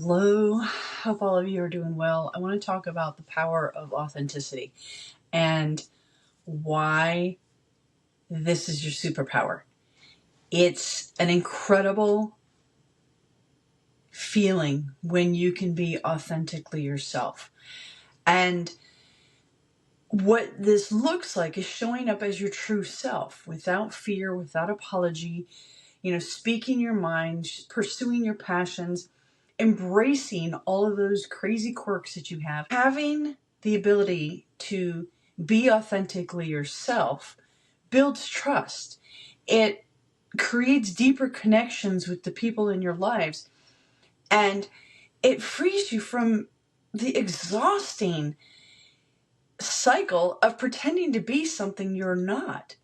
Hello, hope all of you are doing well. I want to talk about the power of authenticity and why this is your superpower. It's an incredible feeling when you can be authentically yourself. And what this looks like is showing up as your true self without fear, without apology, speaking your mind, pursuing your passions, embracing all of those crazy quirks that you have, having the ability to be authentically yourself builds trust. It creates deeper connections with the people in your lives, and it frees you from the exhausting cycle of pretending to be something you're not.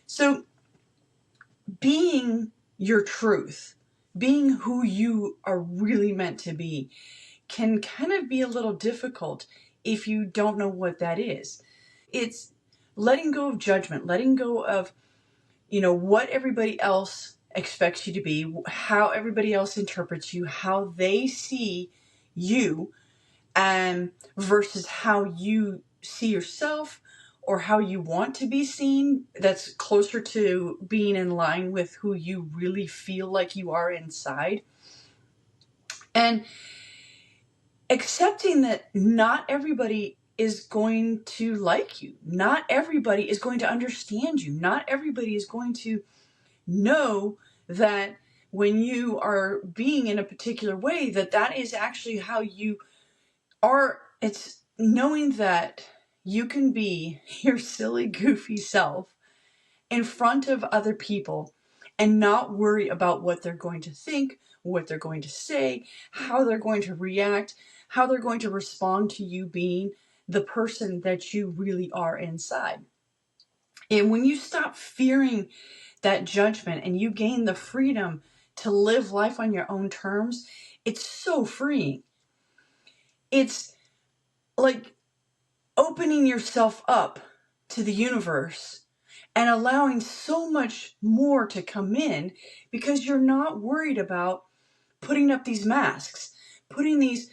So being your truth, being who you are really meant to be, can kind of be a little difficult if you don't know what that is. It's letting go of judgment, letting go of, what everybody else expects you to be, how everybody else interprets you, how they see you, and versus how you see yourself or how you want to be seen, that's closer to being in line with who you really feel like you are inside. And accepting that not everybody is going to like you. Not everybody is going to understand you. Not everybody is going to know that when you are being in a particular way, that is actually how you are. It's knowing that you can be your silly, goofy self in front of other people and not worry about what they're going to think, what they're going to say, how they're going to react, how they're going to respond to you being the person that you really are inside. And when you stop fearing that judgment and you gain the freedom to live life on your own terms, it's so freeing. It's like opening yourself up to the universe and allowing so much more to come in because you're not worried about putting up these masks, putting these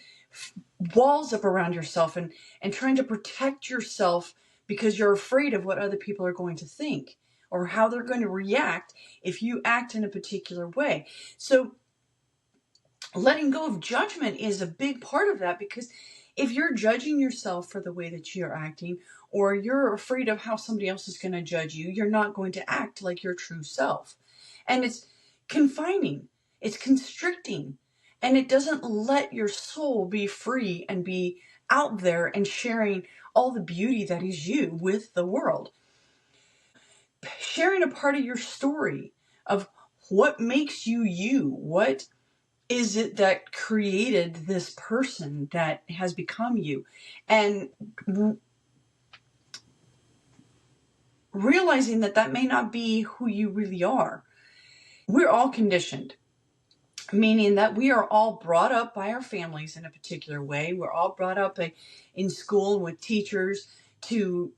walls up around yourself and trying to protect yourself because you're afraid of what other people are going to think or how they're going to react if you act in a particular way. So letting go of judgment is a big part of that, because if you're judging yourself for the way that you're acting, or you're afraid of how somebody else is going to judge you, you're not going to act like your true self. And it's confining, it's constricting, and it doesn't let your soul be free and be out there and sharing all the beauty that is you with the world. Sharing a part of your story of what makes you you, what is it that created this person that has become you, and realizing that may not be who you really are. We're all conditioned, meaning that we are all brought up by our families in a particular way. We're all brought up in school with teachers to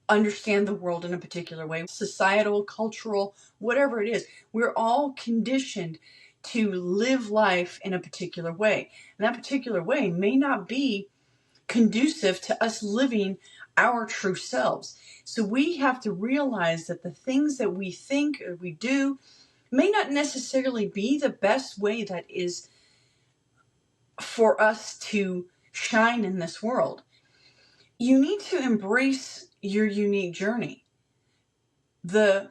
understand the world in a particular way, societal, cultural, whatever it is. We're all conditioned to live life in a particular way. And that particular way may not be conducive to us living our true selves. So we have to realize that the things that we think or we do may not necessarily be the best way that is for us to shine in this world. You need to embrace your unique journey. The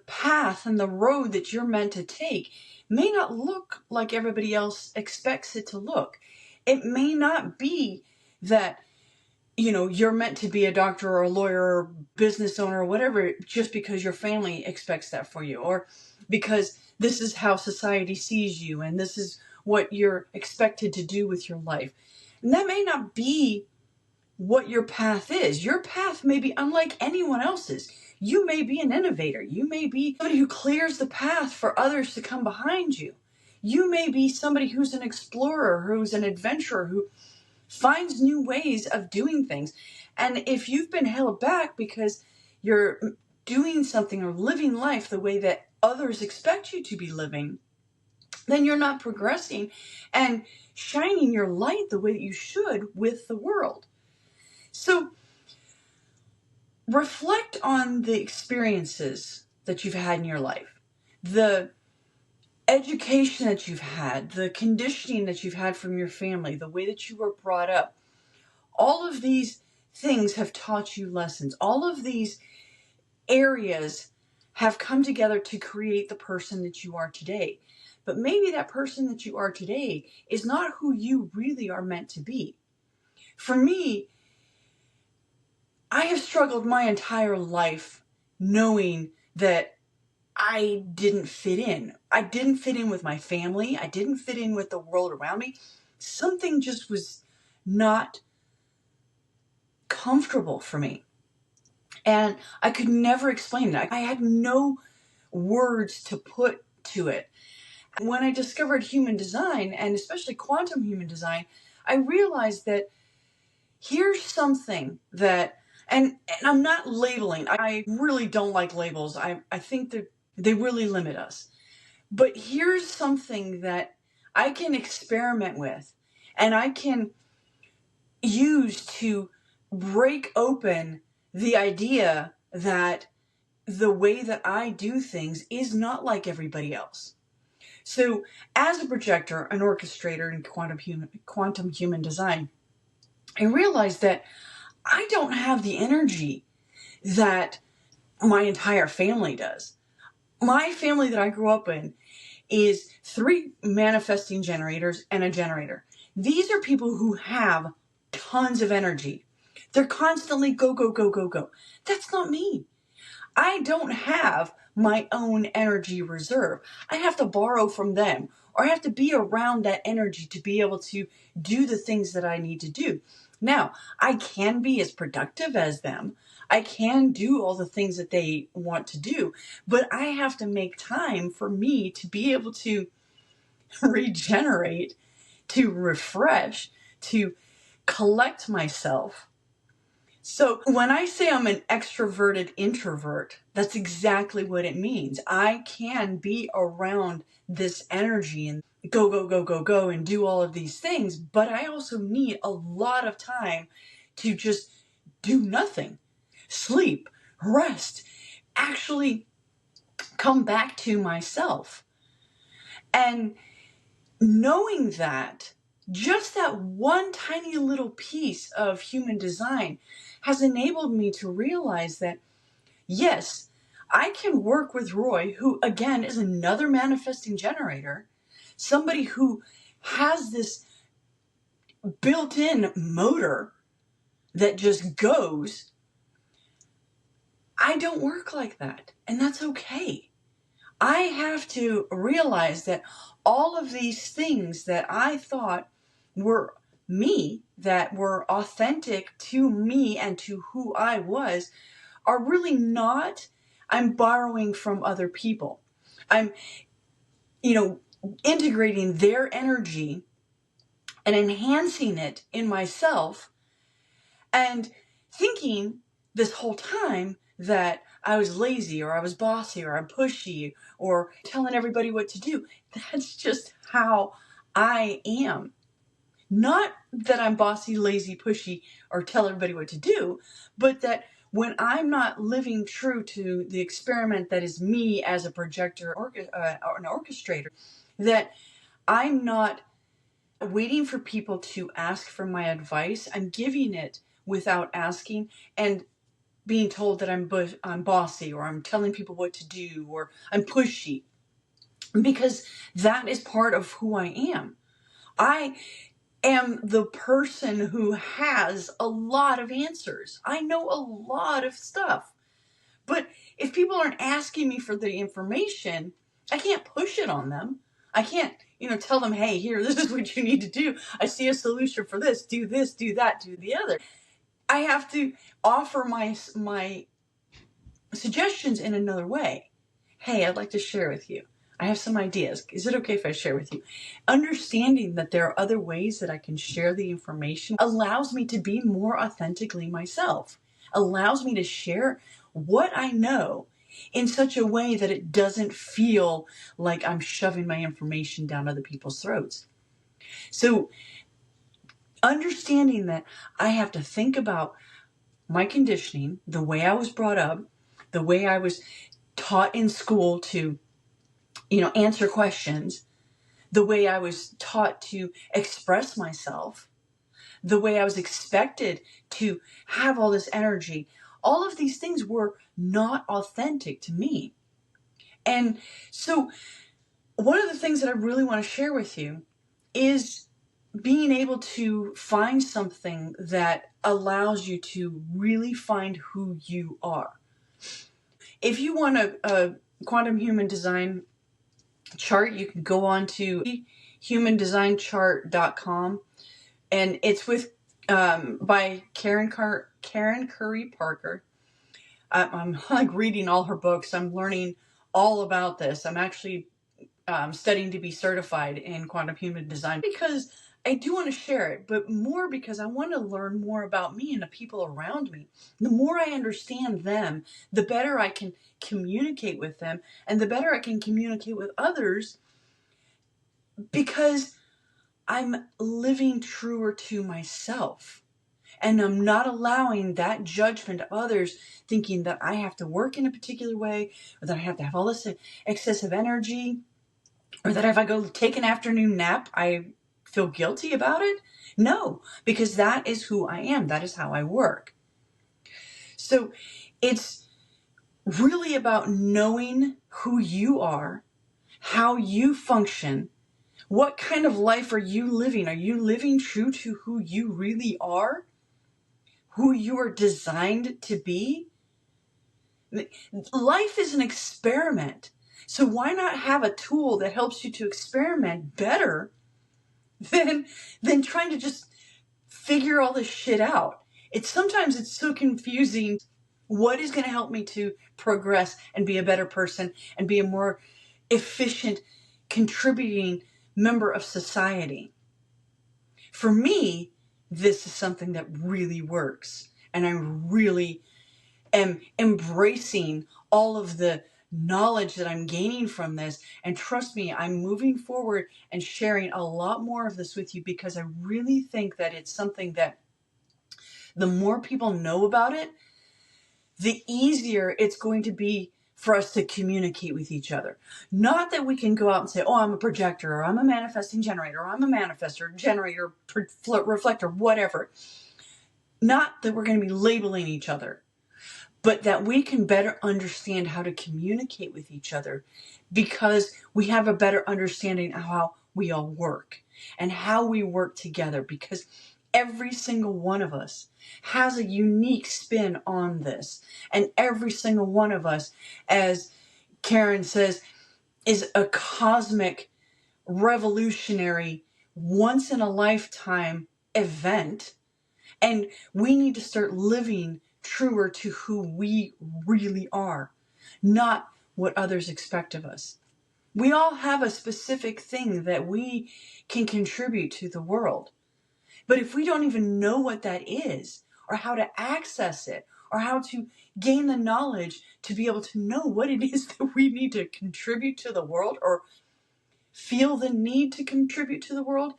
path and the road that you're meant to take may not look like everybody else expects it to look. It may not be that, you're meant to be a doctor or a lawyer or business owner or whatever just because your family expects that for you, or because this is how society sees you and this is what you're expected to do with your life. And that may not be what your path is. Your path may be unlike anyone else's. You may be an innovator. You may be somebody who clears the path for others to come behind you. You may be somebody who's an explorer, who's an adventurer, who finds new ways of doing things. And if you've been held back because you're doing something or living life the way that others expect you to be living, then you're not progressing and shining your light the way that you should with the world. So reflect on the experiences that you've had in your life, the education that you've had, the conditioning that you've had from your family, the way that you were brought up. All of these things have taught you lessons. All of these areas have come together to create the person that you are today. But maybe that person that you are today is not who you really are meant to be. For me, I have struggled my entire life knowing that I didn't fit in. I didn't fit in with my family. I didn't fit in with the world around me. Something just was not comfortable for me. And I could never explain it. I had no words to put to it. When I discovered human design, and especially quantum human design, I realized that here's something that, and I'm not labeling. I really don't like labels. I think that they really limit us. But here's something that I can experiment with and I can use to break open the idea that the way that I do things is not like everybody else. So as a projector, an orchestrator in quantum human design, I realized that I don't have the energy that my entire family does. My family that I grew up in is 3 manifesting generators and a generator. These are people who have tons of energy. They're constantly go, go, go, go, go. That's not me. I don't have my own energy reserve. I have to borrow from them, or I have to be around that energy to be able to do the things that I need to do. Now, I can be as productive as them. I can do all the things that they want to do, but I have to make time for me to be able to regenerate, to refresh, to collect myself. So when I say I'm an extroverted introvert, that's exactly what it means. I can be around this energy and go, go, go, go, go, and do all of these things, but I also need a lot of time to just do nothing, sleep, rest, actually come back to myself. And knowing that, just that one tiny little piece of human design has enabled me to realize that, yes, I can work with Roy, who again is another manifesting generator, somebody who has this built-in motor that just goes. I don't work like that, and that's okay. I have to realize that all of these things that I thought were me, that were authentic to me and to who I was, are really not. I'm borrowing from other people. I'm, integrating their energy and enhancing it in myself, and thinking this whole time that I was lazy, or I was bossy, or I'm pushy, or telling everybody what to do. That's just how I am. Not that I'm bossy, lazy, pushy, or tell everybody what to do, but that when I'm not living true to the experiment that is me as a projector or an orchestrator, that I'm not waiting for people to ask for my advice. I'm giving it without asking, and being told that I'm bossy, or I'm telling people what to do, or I'm pushy, because that is part of who I am. I am the person who has a lot of answers. I know a lot of stuff. But if people aren't asking me for the information, I can't push it on them. I can't, tell them, hey, here, this is what you need to do. I see a solution for this, do that, do the other. I have to offer my suggestions in another way. Hey, I'd like to share with you. I have some ideas. Is it okay if I share with you? Understanding that there are other ways that I can share the information allows me to be more authentically myself, allows me to share what I know in such a way that it doesn't feel like I'm shoving my information down other people's throats. So understanding that I have to think about my conditioning, the way I was brought up, the way I was taught in school to, answer questions, the way I was taught to express myself, the way I was expected to have all this energy. All of these things were not authentic to me. And so one of the things that I really want to share with you is being able to find something that allows you to really find who you are. If you want a quantum human design chart, you can go on to humandesignchart.com, and it's with by Karen Curry Parker. I'm like reading all her books. I'm learning all about this. I'm actually studying to be certified in quantum human design because I do want to share it, but more because I want to learn more about me and the people around me. The more I understand them, the better I can communicate with them, and the better I can communicate with others, because I'm living truer to myself. And I'm not allowing that judgment of others, thinking that I have to work in a particular way, or that I have to have all this excessive energy, or that if I go take an afternoon nap, I feel guilty about it. No, because that is who I am. That is how I work. So it's really about knowing who you are, how you function, what kind of life are you living? Are you living true to who you really are? Who you are designed to be? Life is an experiment. So why not have a tool that helps you to experiment better than trying to just figure all this shit out? Sometimes it's so confusing. What is going to help me to progress and be a better person and be a more efficient, contributing member of society? For me, this is something that really works, and I really am embracing all of the knowledge that I'm gaining from this. And trust me, I'm moving forward and sharing a lot more of this with you, because I really think that it's something that the more people know about it, the easier it's going to be for us to communicate with each other. Not that we can go out and say, oh, I'm a projector, or I'm a manifesting generator, or I'm a manifestor, generator, reflector, whatever. Not that we're going to be labeling each other, but that we can better understand how to communicate with each other, because we have a better understanding of how we all work and how we work together, because every single one of us has a unique spin on this. And every single one of us, as Karen says, is a cosmic, revolutionary, once in a lifetime event. And we need to start living truer to who we really are, not what others expect of us. We all have a specific thing that we can contribute to the world. But if we don't even know what that is, or how to access it, or how to gain the knowledge to be able to know what it is that we need to contribute to the world, or feel the need to contribute to the world,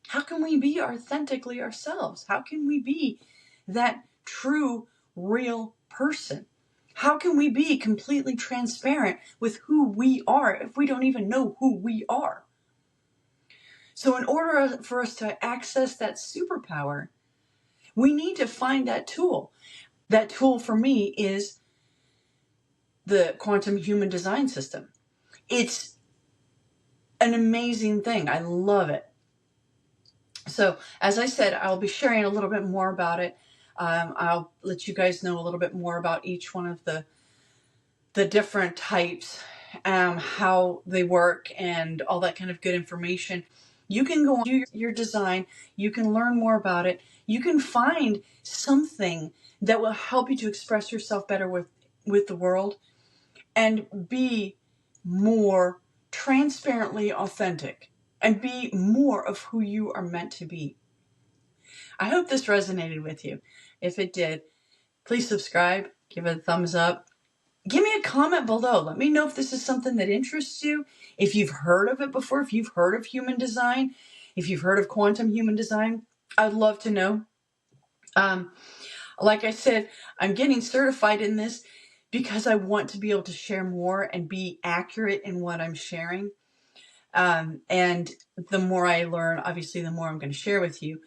how can we be authentically ourselves? How can we be that true, real person? How can we be completely transparent with who we are if we don't even know who we are? So in order for us to access that superpower, we need to find that tool. That tool for me is the quantum human design system. It's an amazing thing. I love it. So as I said, I'll be sharing a little bit more about it. I'll let you guys know a little bit more about each one of the different types, how they work, and all that kind of good information. You can go on, do your design. You can learn more about it. You can find something that will help you to express yourself better with the world and be more transparently authentic and be more of who you are meant to be. I hope this resonated with you. If it did, please subscribe, give it a thumbs up, give me a comment below. Let me know if this is something that interests you, if you've heard of it before, if you've heard of human design, if you've heard of quantum human design. I'd love to know. Like I said, I'm getting certified in this because I want to be able to share more and be accurate in what I'm sharing. And the more I learn, obviously, the more I'm going to share with you.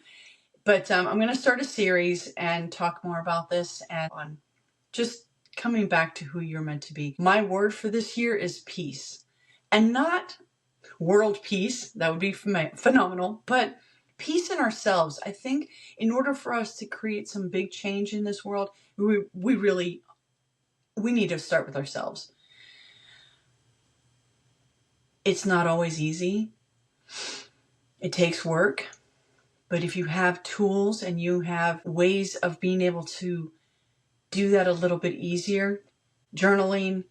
But I'm going to start a series and talk more about this and on just coming back to who you're meant to be. My word for this year is peace. And not world peace, that would be phenomenal, but peace in ourselves. I think in order for us to create some big change in this world, we need to start with ourselves. It's not always easy. It takes work. But if you have tools and you have ways of being able to do that a little bit easier, journaling,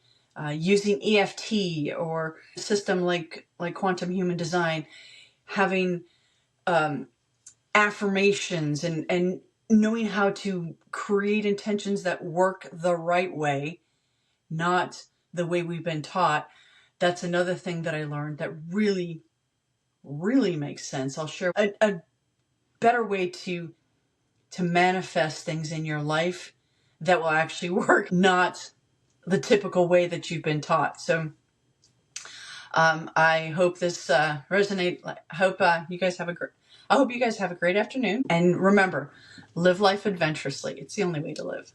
using EFT or a system like quantum human design, having affirmations and knowing how to create intentions that work the right way, not the way we've been taught. That's another thing that I learned that really, really makes sense. I'll share a better way to manifest things in your life that will actually work, not the typical way that you've been taught. So I hope this resonates. I hope you guys have a great afternoon. And remember, live life adventurously. It's the only way to live.